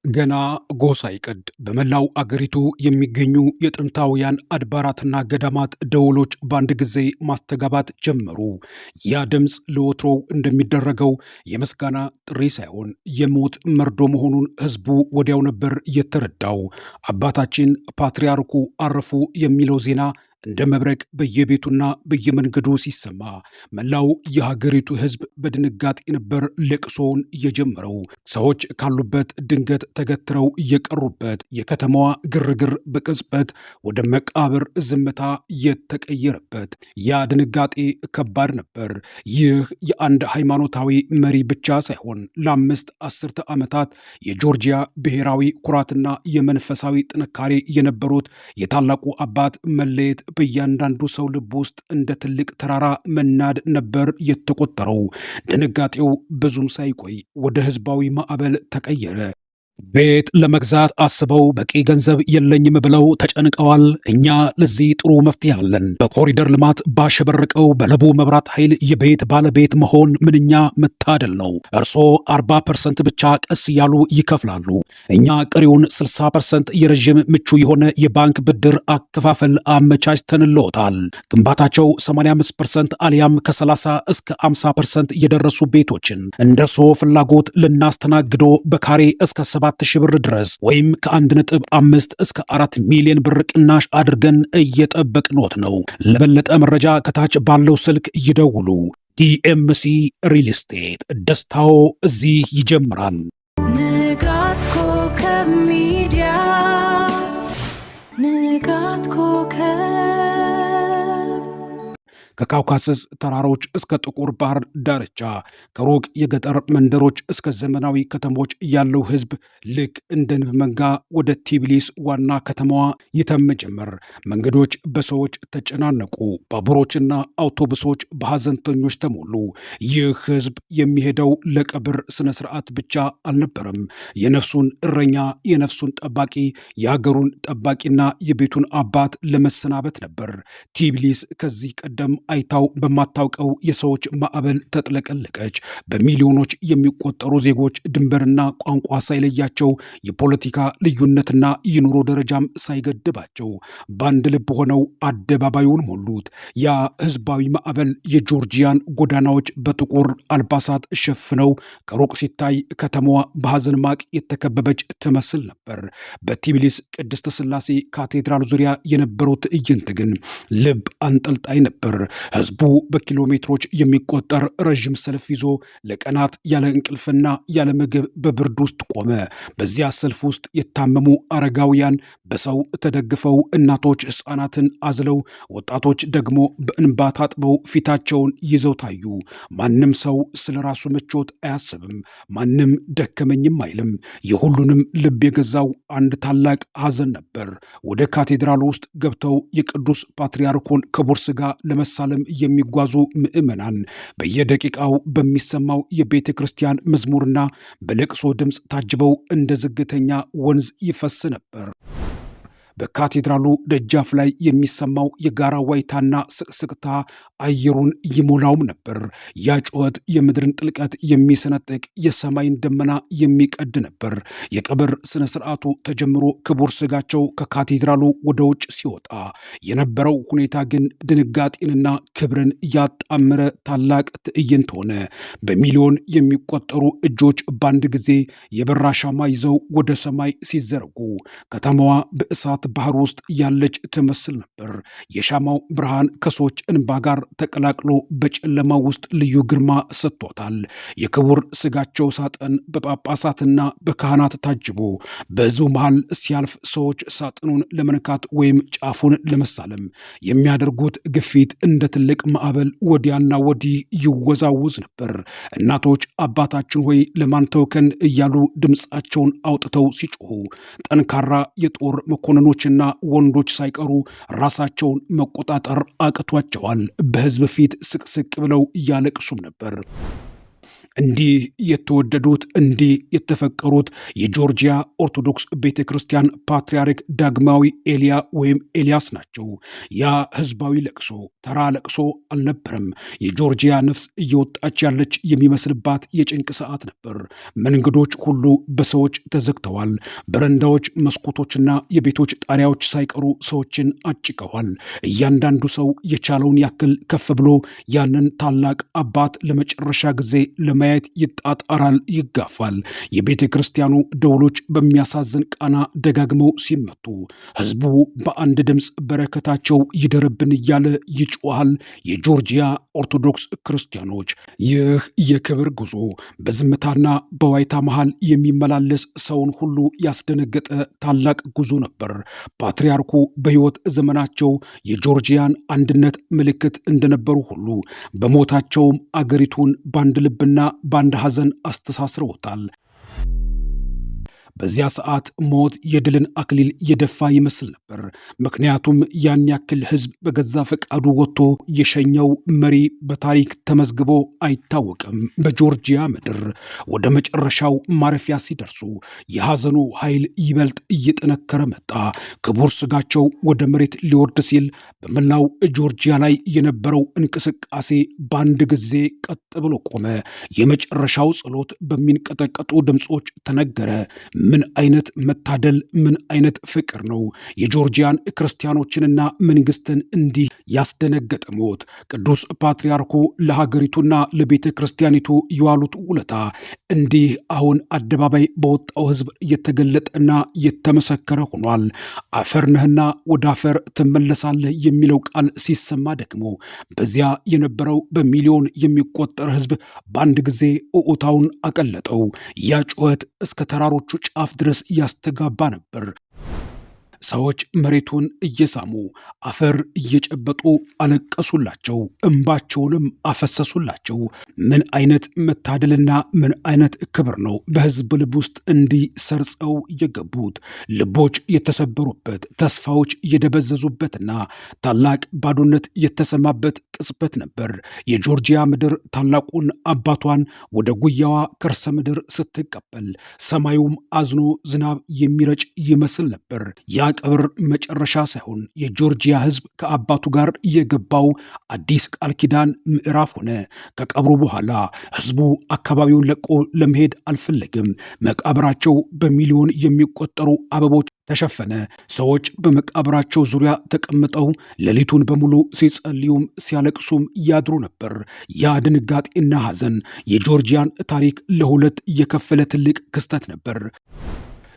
ገና ጎሳ ይቀድ በመላው አገሪቱ የሚገኙ የጥንታውያን አድባራትና ገዳማት ደወሎች በአንድ ጊዜ ማስተጋባት ጀመሩ። ያ ድምፅ ለወትሮው እንደሚደረገው የምስጋና ጥሪ ሳይሆን የሞት መርዶ መሆኑን ሕዝቡ ወዲያው ነበር የተረዳው። አባታችን ፓትርያርኩ አረፉ የሚለው ዜና እንደ መብረቅ በየቤቱና በየመንገዱ ሲሰማ መላው የሀገሪቱ ሕዝብ በድንጋጤ ነበር ለቅሶውን የጀመረው። ሰዎች ካሉበት ድንገት ተገትረው የቀሩበት፣ የከተማዋ ግርግር በቅጽበት ወደ መቃብር ዝምታ የተቀየረበት ያ ድንጋጤ ከባድ ነበር። ይህ የአንድ ሃይማኖታዊ መሪ ብቻ ሳይሆን ለአምስት አስርተ ዓመታት የጆርጂያ ብሔራዊ ኩራትና የመንፈሳዊ ጥንካሬ የነበሩት የታላቁ አባት መለየት በእያንዳንዱ ሰው ልብ ውስጥ እንደ ትልቅ ተራራ መናድ ነበር የተቆጠረው። ድንጋጤው ብዙም ሳይቆይ ወደ ህዝባዊ ማዕበል ተቀየረ። ቤት ለመግዛት አስበው በቂ ገንዘብ የለኝም ብለው ተጨንቀዋል። እኛ ለዚህ ጥሩ መፍትሄ አለን። በኮሪደር ልማት ባሸበረቀው በለቡ መብራት ኃይል የቤት ባለቤት መሆን ምንኛ መታደል ነው። እርስዎ 40% ብቻ ቀስ እያሉ ይከፍላሉ። እኛ ቀሪውን 60% የረዥም ምቹ የሆነ የባንክ ብድር አከፋፈል አመቻችተንልዎታል። ግንባታቸው 85% አሊያም ከ30 እስከ 50% የደረሱ ቤቶችን እንደርስዎ ፍላጎት ልናስተናግዶ በካሬ እስከ 7,000 ብር ድረስ ወይም ከ1.5 እስከ 4 ሚሊዮን ብር ቅናሽ አድርገን እየጠበቅኖት ነው። ለበለጠ መረጃ ከታች ባለው ስልክ ይደውሉ። ዲኤምሲ ሪል ስቴት፣ ደስታው እዚህ ይጀምራል። ንጋት ኮከብ ሚዲያ፣ ንጋት ኮከብ ከካውካሰስ ተራሮች እስከ ጥቁር ባህር ዳርቻ፣ ከሩቅ የገጠር መንደሮች እስከ ዘመናዊ ከተሞች ያለው ህዝብ ልክ እንደ ንብ መንጋ ወደ ቲቢሊስ ዋና ከተማዋ ይተም ጀመር። መንገዶች በሰዎች ተጨናነቁ። ባቡሮችና አውቶቡሶች በሐዘንተኞች ተሞሉ። ይህ ህዝብ የሚሄደው ለቀብር ስነ ስርዓት ብቻ አልነበረም። የነፍሱን እረኛ፣ የነፍሱን ጠባቂ፣ የሀገሩን ጠባቂና የቤቱን አባት ለመሰናበት ነበር። ቲቢሊስ ከዚህ ቀደም አይታው በማታውቀው የሰዎች ማዕበል ተጥለቀለቀች። በሚሊዮኖች የሚቆጠሩ ዜጎች ድንበርና ቋንቋ ሳይለያቸው፣ የፖለቲካ ልዩነትና የኑሮ ደረጃም ሳይገድባቸው በአንድ ልብ ሆነው አደባባዩን ሞሉት። ያ ህዝባዊ ማዕበል የጆርጂያን ጎዳናዎች በጥቁር አልባሳት ሸፍነው ከሩቅ ሲታይ ከተማዋ በሐዘን ማቅ የተከበበች ትመስል ነበር። በቲቢሊስ ቅድስተ ሥላሴ ካቴድራል ዙሪያ የነበረው ትዕይንት ግን ልብ አንጠልጣይ ነበር። ህዝቡ በኪሎ ሜትሮች የሚቆጠር ረዥም ሰልፍ ይዞ ለቀናት ያለ እንቅልፍና ያለ ምግብ በብርድ ውስጥ ቆመ። በዚያ ሰልፍ ውስጥ የታመሙ አረጋውያን በሰው ተደግፈው፣ እናቶች ህፃናትን አዝለው፣ ወጣቶች ደግሞ በእንባ ታጥበው ፊታቸውን ይዘው ታዩ። ማንም ሰው ስለ ራሱ ምቾት አያስብም። ማንም ደከመኝም አይልም። የሁሉንም ልብ የገዛው አንድ ታላቅ ሐዘን ነበር። ወደ ካቴድራሉ ውስጥ ገብተው የቅዱስ ፓትርያርኩን ክቡር ሥጋ ለመሳለም የሚጓዙ ምዕመናን በየደቂቃው በሚሰማው የቤተ ክርስቲያን መዝሙርና በለቅሶ ድምፅ ታጅበው እንደ ዝግተኛ ወንዝ ይፈስ ነበር። በካቴድራሉ ደጃፍ ላይ የሚሰማው የጋራ ዋይታና ስቅስቅታ አየሩን ይሞላውም ነበር። ያ ጩኸት የምድርን ጥልቀት የሚሰነጥቅ፣ የሰማይን ደመና የሚቀድ ነበር። የቀብር ስነ ስርዓቱ ተጀምሮ ክቡር ሥጋቸው ከካቴድራሉ ወደ ውጭ ሲወጣ የነበረው ሁኔታ ግን ድንጋጤንና ክብርን ያጣመረ ታላቅ ትዕይንት ሆነ። በሚሊዮን የሚቆጠሩ እጆች በአንድ ጊዜ የበራ ሻማ ይዘው ወደ ሰማይ ሲዘረጉ ከተማዋ በእሳት ባህር ውስጥ ያለች ትመስል ነበር። የሻማው ብርሃን ከሰዎች እንባ ጋር ተቀላቅሎ በጨለማ ውስጥ ልዩ ግርማ ሰጥቶታል። የክቡር ሥጋቸው ሳጥን በጳጳሳትና በካህናት ታጅቦ በሕዝቡ መሃል ሲያልፍ ሰዎች ሳጥኑን ለመንካት ወይም ጫፉን ለመሳለም የሚያደርጉት ግፊት እንደ ትልቅ ማዕበል ወዲያና ወዲህ ይወዛውዝ ነበር። እናቶች አባታችን ሆይ ለማን ተውከን እያሉ ድምፃቸውን አውጥተው ሲጮሁ፣ ጠንካራ የጦር መኮንኖችና ወንዶች ሳይቀሩ ራሳቸውን መቆጣጠር አቅቷቸዋል። በሕዝብ ፊት ስቅስቅ ብለው እያለቅሱም ነበር። እንዲህ የተወደዱት እንዲህ የተፈቀሩት የጆርጂያ ኦርቶዶክስ ቤተ ክርስቲያን ፓትርያርክ ዳግማዊ ኤልያ ወይም ኤልያስ ናቸው። ያ ህዝባዊ ለቅሶ ተራ ለቅሶ አልነበረም። የጆርጂያ ነፍስ እየወጣች ያለች የሚመስልባት የጭንቅ ሰዓት ነበር። መንገዶች ሁሉ በሰዎች ተዘግተዋል። በረንዳዎች፣ መስኮቶችና የቤቶች ጣሪያዎች ሳይቀሩ ሰዎችን አጭቀዋል። እያንዳንዱ ሰው የቻለውን ያክል ከፍ ብሎ ያንን ታላቅ አባት ለመጨረሻ ጊዜ ለማየት ይጣጣራል፣ ይጋፋል። የቤተ ክርስቲያኑ ደውሎች በሚያሳዝን ቃና ደጋግመው ሲመቱ ህዝቡ በአንድ ድምፅ በረከታቸው ይደርብን እያለ ይጮሃል። የጆርጂያ ኦርቶዶክስ ክርስቲያኖች ይህ የክብር ጉዞ በዝምታና በዋይታ መሃል የሚመላለስ ሰውን ሁሉ ያስደነገጠ ታላቅ ጉዞ ነበር። ፓትርያርኩ በሕይወት ዘመናቸው የጆርጂያን አንድነት ምልክት እንደነበሩ ሁሉ በሞታቸውም አገሪቱን በአንድ ልብና በአንድ ሐዘን አስተሳስረውታል። በዚያ ሰዓት ሞት የድልን አክሊል የደፋ ይመስል ነበር። ምክንያቱም ያን ያክል ህዝብ በገዛ ፈቃዱ ወጥቶ የሸኘው መሪ በታሪክ ተመዝግቦ አይታወቅም። በጆርጂያ ምድር ወደ መጨረሻው ማረፊያ ሲደርሱ የሐዘኑ ኃይል ይበልጥ እየጠነከረ መጣ። ክቡር ስጋቸው ወደ መሬት ሊወርድ ሲል በመላው ጆርጂያ ላይ የነበረው እንቅስቃሴ በአንድ ጊዜ ቀጥ ብሎ ቆመ። የመጨረሻው ጸሎት በሚንቀጠቀጡ ድምፆች ተነገረ። ምን አይነት መታደል! ምን አይነት ፍቅር ነው! የጆርጂያን ክርስቲያኖችንና መንግስትን እንዲህ ያስደነገጠ ሞት! ቅዱስ ፓትርያርኩ ለሀገሪቱና ለቤተ ክርስቲያኒቱ የዋሉት ውለታ እንዲህ አሁን አደባባይ በወጣው ህዝብ የተገለጠና የተመሰከረ ሆኗል። አፈር ነህና ወደ አፈር ትመለሳለህ የሚለው ቃል ሲሰማ ደግሞ በዚያ የነበረው በሚሊዮን የሚቆጠር ህዝብ በአንድ ጊዜ እዑታውን አቀለጠው። ያ ጩኸት እስከ ተራሮቹ ጫፍ ድረስ ያስተጋባ ነበር። ሰዎች መሬቱን እየሳሙ አፈር እየጨበጡ አለቀሱላቸው፣ እንባቸውንም አፈሰሱላቸው። ምን አይነት መታደልና ምን አይነት ክብር ነው! በህዝብ ልብ ውስጥ እንዲህ ሰርጸው የገቡት ልቦች የተሰበሩበት፣ ተስፋዎች የደበዘዙበትና ታላቅ ባዶነት የተሰማበት ቅጽበት ነበር። የጆርጂያ ምድር ታላቁን አባቷን ወደ ጉያዋ ከርሰ ምድር ስትቀበል ሰማዩም አዝኖ ዝናብ የሚረጭ ይመስል ነበር። ያ ቀብር መጨረሻ ሳይሆን የጆርጂያ ህዝብ ከአባቱ ጋር የገባው አዲስ ቃል ኪዳን ምዕራፍ ሆነ። ከቀብሩ በኋላ ህዝቡ አካባቢውን ለቆ ለመሄድ አልፈለግም። መቃብራቸው በሚሊዮን የሚቆጠሩ አበቦች ተሸፈነ። ሰዎች በመቃብራቸው ዙሪያ ተቀምጠው ሌሊቱን በሙሉ ሲጸልዩም ሲያለቅሱም ያድሩ ነበር። ያ ድንጋጤና ሐዘን የጆርጂያን ታሪክ ለሁለት የከፈለ ትልቅ ክስተት ነበር።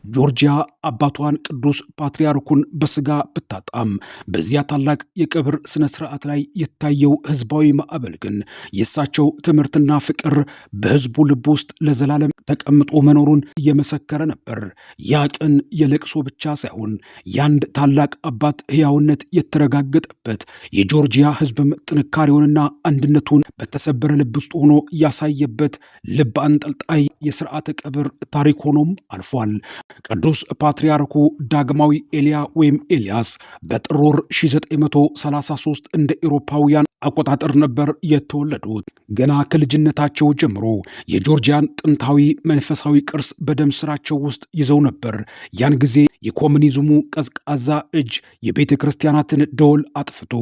ጆርጂያ አባቷን ቅዱስ ፓትርያርኩን በስጋ ብታጣም በዚያ ታላቅ የቀብር ስነ ስርዓት ላይ የታየው ህዝባዊ ማዕበል ግን የእሳቸው ትምህርትና ፍቅር በህዝቡ ልብ ውስጥ ለዘላለም ተቀምጦ መኖሩን እየመሰከረ ነበር። ያ ቀን የለቅሶ ብቻ ሳይሆን የአንድ ታላቅ አባት ሕያውነት የተረጋገጠበት፣ የጆርጂያ ህዝብም ጥንካሬውንና አንድነቱን በተሰበረ ልብ ውስጥ ሆኖ ያሳየበት ልብ አንጠልጣይ የስርዓተ ቀብር ታሪክ ሆኖም አልፏል። ቅዱስ ፓትርያርኩ ዳግማዊ ኤልያ ወይም ኤልያስ በጥር ወር 1933 እንደ ኤሮፓውያን አቆጣጠር ነበር የተወለዱት። ገና ከልጅነታቸው ጀምሮ የጆርጂያን ጥንታዊ መንፈሳዊ ቅርስ በደም ስራቸው ውስጥ ይዘው ነበር። ያን ጊዜ የኮሙኒዝሙ ቀዝቃዛ እጅ የቤተ ክርስቲያናትን ደወል አጥፍቶ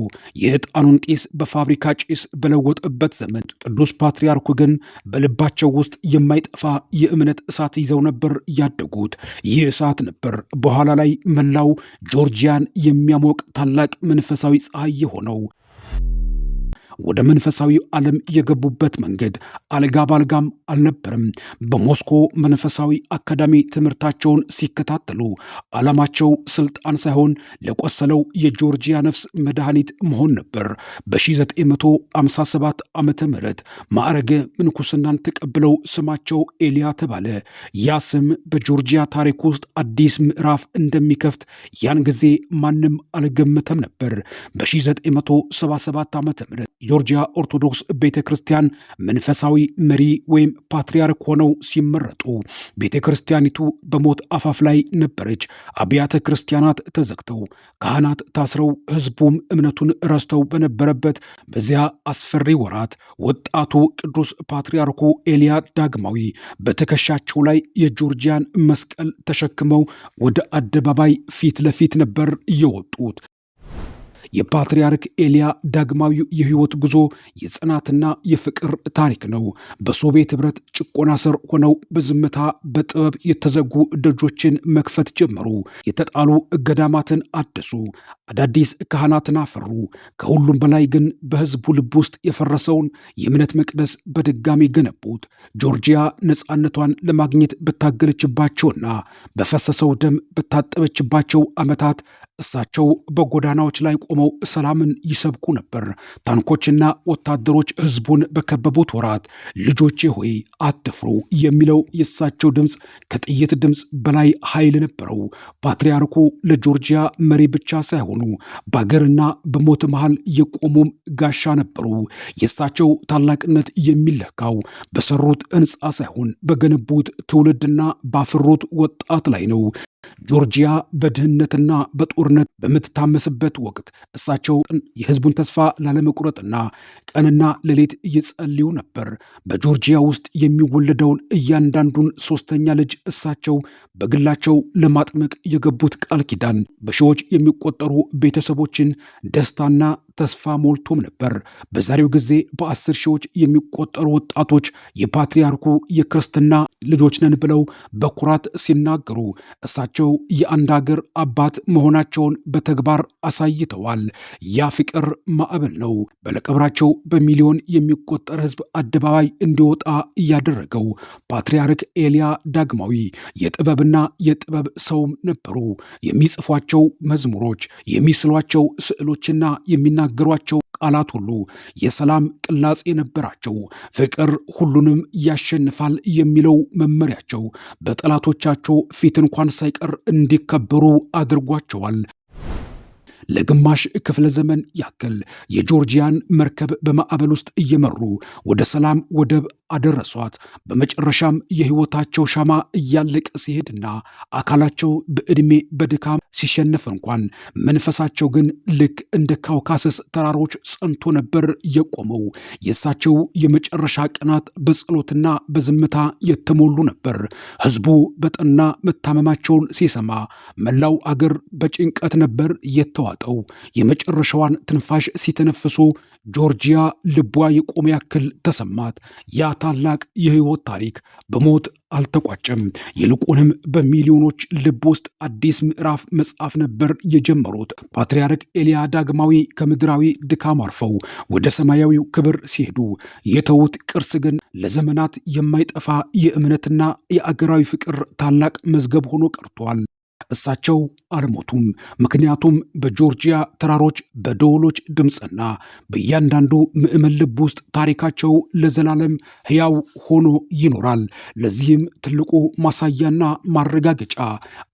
የዕጣኑን ጢስ በፋብሪካ ጭስ በለወጠበት ዘመን ቅዱስ ፓትርያርኩ ግን በልባቸው ውስጥ የማይጠፋ የእምነት እሳት ይዘው ነበር ያደጉት። ይህ እሳት ነበር በኋላ ላይ መላው ጆርጂያን የሚያሞቅ ታላቅ መንፈሳዊ ፀሐይ የሆነው። ወደ መንፈሳዊ ዓለም የገቡበት መንገድ አልጋ ባልጋም አልነበረም። በሞስኮ መንፈሳዊ አካዳሚ ትምህርታቸውን ሲከታተሉ ዓላማቸው ስልጣን ሳይሆን ለቆሰለው የጆርጂያ ነፍስ መድኃኒት መሆን ነበር። በ1957 ዓመተ ምህረት ማዕረገ ምንኩስናን ተቀብለው ስማቸው ኤልያ ተባለ። ያ ስም በጆርጂያ ታሪክ ውስጥ አዲስ ምዕራፍ እንደሚከፍት ያን ጊዜ ማንም አልገመተም ነበር። በ1977 ዓመተ ምህረት የጆርጂያ ኦርቶዶክስ ቤተክርስቲያን መንፈሳዊ መሪ ወይም ፓትርያርክ ሆነው ሲመረጡ ቤተክርስቲያኒቱ በሞት አፋፍ ላይ ነበረች። አብያተ ክርስቲያናት ተዘግተው፣ ካህናት ታስረው፣ ህዝቡም እምነቱን ረስተው በነበረበት በዚያ አስፈሪ ወራት ወጣቱ ቅዱስ ፓትርያርኩ ኤልያ ዳግማዊ በትከሻቸው ላይ የጆርጂያን መስቀል ተሸክመው ወደ አደባባይ ፊት ለፊት ነበር የወጡት። የፓትርያርክ ኤልያ ዳግማዊ የህይወት ጉዞ የጽናትና የፍቅር ታሪክ ነው። በሶቪየት ህብረት ጭቆና ስር ሆነው በዝምታ በጥበብ የተዘጉ ደጆችን መክፈት ጀመሩ። የተጣሉ ገዳማትን አደሱ። አዳዲስ ካህናትን አፈሩ። ከሁሉም በላይ ግን በህዝቡ ልብ ውስጥ የፈረሰውን የእምነት መቅደስ በድጋሚ ገነቡት። ጆርጂያ ነፃነቷን ለማግኘት በታገለችባቸውና በፈሰሰው ደም በታጠበችባቸው ዓመታት እሳቸው በጎዳናዎች ላይ ቆመው ሰላምን ይሰብኩ ነበር። ታንኮችና ወታደሮች ህዝቡን በከበቡት ወራት ልጆቼ ሆይ አትፍሩ የሚለው የእሳቸው ድምፅ ከጥይት ድምፅ በላይ ኃይል ነበረው። ፓትርያርኩ ለጆርጂያ መሪ ብቻ ሳይሆኑ በአገርና በሞት መሃል የቆሙም ጋሻ ነበሩ። የእሳቸው ታላቅነት የሚለካው በሰሩት ሕንፃ ሳይሆን በገነቡት ትውልድና ባፈሩት ወጣት ላይ ነው። ጆርጂያ በድህነትና በጦርነት በምትታመስበት ወቅት እሳቸው የህዝቡን ተስፋ ላለመቁረጥና ቀንና ሌሊት እየጸልዩ ነበር። በጆርጂያ ውስጥ የሚወለደውን እያንዳንዱን ሶስተኛ ልጅ እሳቸው በግላቸው ለማጥመቅ የገቡት ቃል ኪዳን በሺዎች የሚቆጠሩ ቤተሰቦችን ደስታና ተስፋ ሞልቶም ነበር። በዛሬው ጊዜ በ10 ሺዎች የሚቆጠሩ ወጣቶች የፓትርያርኩ የክርስትና ልጆች ነን ብለው በኩራት ሲናገሩ እሳቸው የአንድ ሀገር አባት መሆናቸውን በተግባር አሳይተዋል። ያ ፍቅር ማዕበል ነው በለቀብራቸው በሚሊዮን የሚቆጠር ህዝብ አደባባይ እንዲወጣ እያደረገው። ፓትርያርክ ኤልያ ዳግማዊ የጥበብና የጥበብ ሰውም ነበሩ። የሚጽፏቸው መዝሙሮች፣ የሚስሏቸው ስዕሎችና የሚናገሯቸው ቃላት ሁሉ የሰላም ቅላጼ ነበራቸው። ፍቅር ሁሉንም ያሸንፋል የሚለው መመሪያቸው በጠላቶቻቸው ፊት እንኳን ሳይቀር እንዲከበሩ አድርጓቸዋል። ለግማሽ ክፍለ ዘመን ያክል የጆርጂያን መርከብ በማዕበል ውስጥ እየመሩ ወደ ሰላም ወደብ አደረሷት። በመጨረሻም የህይወታቸው ሻማ እያለቀ ሲሄድና አካላቸው በዕድሜ በድካም ሲሸነፍ እንኳን መንፈሳቸው ግን ልክ እንደ ካውካሰስ ተራሮች ጸንቶ ነበር የቆመው። የእሳቸው የመጨረሻ ቀናት በጸሎትና በዝምታ የተሞሉ ነበር። ህዝቡ በጠና መታመማቸውን ሲሰማ መላው አገር በጭንቀት ነበር የተዋጠው። የመጨረሻዋን ትንፋሽ ሲተነፍሱ ጆርጂያ ልቧ የቆመ ያክል ተሰማት። ያ ታላቅ የህይወት ታሪክ በሞት አልተቋጨም። ይልቁንም በሚሊዮኖች ልብ ውስጥ አዲስ ምዕራፍ መጽሐፍ ነበር የጀመሩት። ፓትርያርክ ኤልያ ዳግማዊ ከምድራዊ ድካም አርፈው ወደ ሰማያዊው ክብር ሲሄዱ የተዉት ቅርስ ግን ለዘመናት የማይጠፋ የእምነትና የአገራዊ ፍቅር ታላቅ መዝገብ ሆኖ ቀርቷል። እሳቸው አልሞቱም። ምክንያቱም በጆርጂያ ተራሮች በደወሎች ድምፅና በእያንዳንዱ ምዕመን ልብ ውስጥ ታሪካቸው ለዘላለም ሕያው ሆኖ ይኖራል። ለዚህም ትልቁ ማሳያና ማረጋገጫ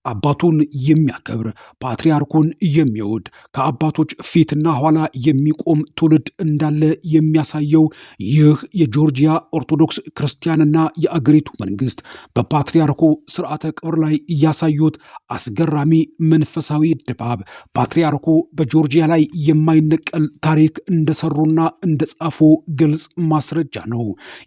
አባቱን የሚያከብር ፓትርያርኩን የሚወድ ከአባቶች ፊትና ኋላ የሚቆም ትውልድ እንዳለ የሚያሳየው ይህ የጆርጂያ ኦርቶዶክስ ክርስቲያንና የአገሪቱ መንግስት በፓትርያርኩ ስርዓተ ቀብር ላይ እያሳዩት አስገራሚ መንፈሳዊ ድባብ ፓትርያርኩ በጆርጂያ ላይ የማይነቀል ታሪክ እንደሰሩና እንደጻፉ ግልጽ ማስረጃ ነው።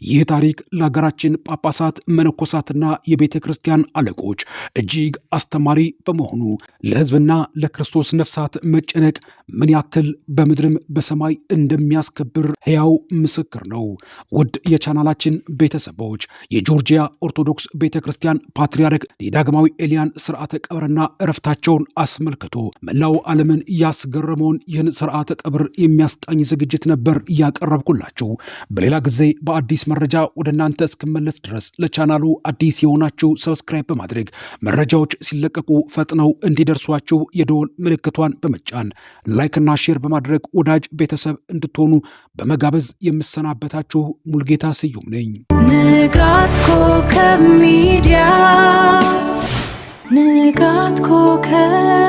ይህ ታሪክ ለሀገራችን ጳጳሳት፣ መነኮሳትና የቤተ ክርስቲያን አለቆች እጅግ አስተማሪ በመሆኑ ለሕዝብና ለክርስቶስ ነፍሳት መጨነቅ ምን ያክል በምድርም በሰማይ እንደሚያስከብር ሕያው ምስክር ነው። ውድ የቻናላችን ቤተሰቦች የጆርጂያ ኦርቶዶክስ ቤተ ክርስቲያን ፓትርያርክ የዳግማዊ ኤልያን ስርዓተ ቀብርና እረፍታቸውን አስመልክቶ መላው ዓለምን ያስገረመውን ይህን ስርዓተ ቀብር የሚያስቃኝ ዝግጅት ነበር ያቀረብኩላችሁ። በሌላ ጊዜ በአዲስ መረጃ ወደ እናንተ እስክመለስ ድረስ ለቻናሉ አዲስ የሆናችሁ ሰብስክራይብ በማድረግ መረጃዎች ሲለቀቁ ፈጥነው እንዲደርሷችሁ የደወል ምልክቷን በመጫን ላይክና ሼር በማድረግ ወዳጅ ቤተሰብ እንድትሆኑ በመጋበዝ የምሰናበታችሁ ሙልጌታ ስዩም ነኝ። ንጋት ኮከብ ሚዲያ ንጋት ኮከብ